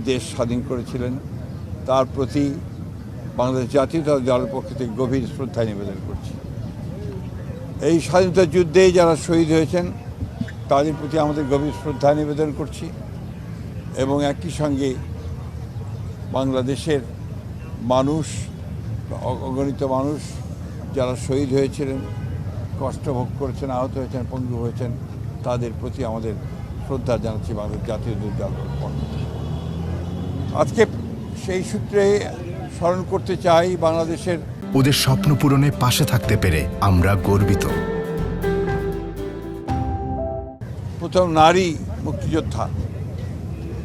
দেশ স্বাধীন করেছিলেন তার প্রতি বাংলাদেশ জাতীয়তাবাদী দলের পক্ষ থেকে গভীর শ্রদ্ধা নিবেদন করছি। এই স্বাধীনতা যুদ্ধে যারা শহীদ হয়েছেন তাদের প্রতি আমাদের গভীর শ্রদ্ধা নিবেদন করছি এবং একই সঙ্গে বাংলাদেশের মানুষ, অগণিত মানুষ যারা শহীদ হয়েছিলেন, কষ্ট ভোগ করেছেন, আহত হয়েছেন, পঙ্গু হয়েছেন, তাদের প্রতি আমাদের শ্রদ্ধা জানাচ্ছি বাংলাদেশ জাতীয়তাবাদী দলের পক্ষ থেকে। আজকে সেই সূত্রে স্মরণ করতে চাই বাংলাদেশের ওদের স্বপ্ন পূরণে পাশে থাকতে পেরে আমরা গর্বিত। প্রথম নারী মুক্তিযোদ্ধা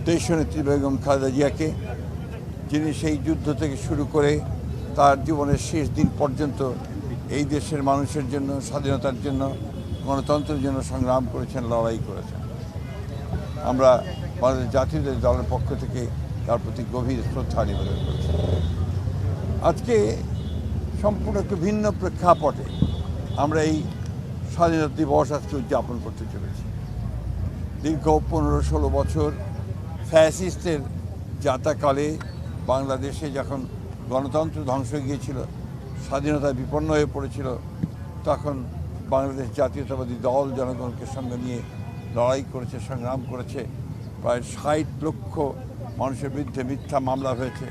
দেশনেত্রী বেগম খালেদা জিয়াকে, যিনি সেই যুদ্ধ থেকে শুরু করে তার জীবনের শেষ দিন পর্যন্ত এই দেশের মানুষের জন্য, স্বাধীনতার জন্য, গণতন্ত্রের জন্য সংগ্রাম করেছেন, লড়াই করেছেন। আমরা বাংলাদেশ জাতীয়তাবাদী দলের পক্ষ থেকে তার প্রতি গভীর শ্রদ্ধা নিবেদন করেছি। আজকে সম্পূর্ণ একটু ভিন্ন প্রেক্ষাপটে আমরা এই স্বাধীনতা দিবস আজকে উদযাপন করতে চলেছি। দীর্ঘ 15-16 বছর ফ্যাসিস্টের যাতাকালে বাংলাদেশে যখন গণতন্ত্র ধ্বংস হয়ে গিয়েছিল, স্বাধীনতা বিপন্ন হয়ে পড়েছিল, তখন বাংলাদেশ জাতীয়তাবাদী দল জনগণকে সঙ্গে নিয়ে লড়াই করেছে, সংগ্রাম করেছে। প্রায় 60 লক্ষ মানুষের বিরুদ্ধে মিথ্যা মামলা হয়েছে,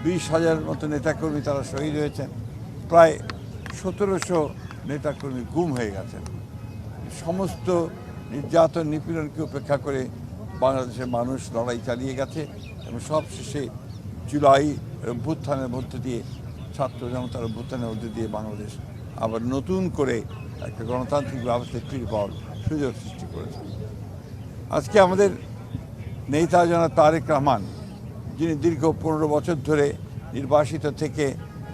20,000 মতো নেতাকর্মী তারা শহীদ হয়েছেন, প্রায় 1700 নেতাকর্মী গুম হয়ে গেছেন। সমস্ত নির্যাতন নিপীড়নকে উপেক্ষা করে বাংলাদেশের মানুষ লড়াই চালিয়ে গেছে এবং সবশেষে জুলাই অভ্যুত্থানের মধ্য দিয়ে, ছাত্র জনতার অভ্যুত্থানের মধ্য দিয়ে বাংলাদেশ আবার নতুন করে একটা গণতান্ত্রিক ব্যবস্থায় ফিরে পাওয়ার সুযোগ সৃষ্টি করেছে। আজকে আমাদের নেতা জনাব তারেক রহমান, যিনি দীর্ঘ 15 বছর ধরে নির্বাসিত থেকে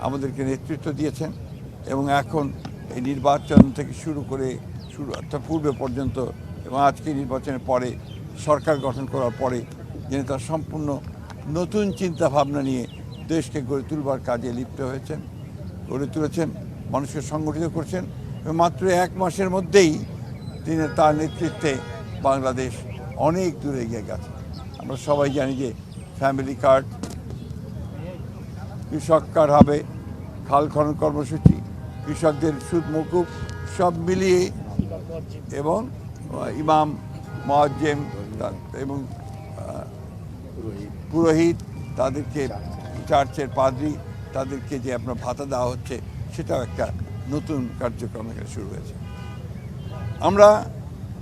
আমাদেরকে নেতৃত্ব দিয়েছেন এবং এখন এই নির্বাচন থেকে শুরু করে অর্থাৎ পূর্বে পর্যন্ত এবং আজকে নির্বাচনের পরে সরকার গঠন করার পরে যিনি তার সম্পূর্ণ নতুন চিন্তা ভাবনা নিয়ে দেশকে গড়ে তুলবার কাজে লিপ্ত হয়েছেন, গড়ে তুলেছেন, মানুষকে সংগঠিত করছেন এবং মাত্র 1 মাসের মধ্যেই তিনি তার নেতৃত্বে বাংলাদেশ অনেক দূরে এগিয়ে গেছে। আমরা সবাই জানি যে ফ্যামিলি কার্ড, কৃষক কার্ড হবে, খাল খনন কর্মসূচি, কৃষকদের সুদ মকুব, সব মিলিয়ে এবং ইমাম, মুয়াজ্জিম এবং পুরোহিত, তাদেরকে চার্চের পাদ্রী, তাদেরকে যে আপনার ভাতা দেওয়া হচ্ছে, সেটাও একটা নতুন কার্যক্রম এখানে শুরু হয়েছে। আমরা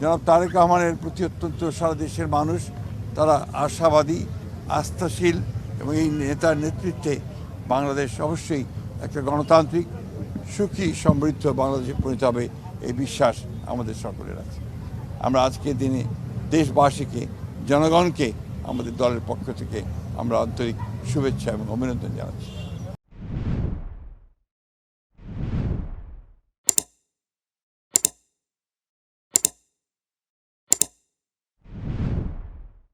জনাব তারেক রহমানের প্রতি অত্যন্ত সারা দেশের মানুষ তারা আশাবাদী, আস্থাশীল এবং এই নেতার নেতৃত্বে বাংলাদেশ অবশ্যই একটা গণতান্ত্রিক, সুখী, সমৃদ্ধ বাংলাদেশে পরিণত হবে, এই বিশ্বাস আমাদের সকলের আছে। আমরা আজকের দিনে দেশবাসীকে, জনগণকে আমাদের দলের পক্ষ থেকে আমরা আন্তরিক শুভেচ্ছা এবং অভিনন্দন জানাচ্ছি।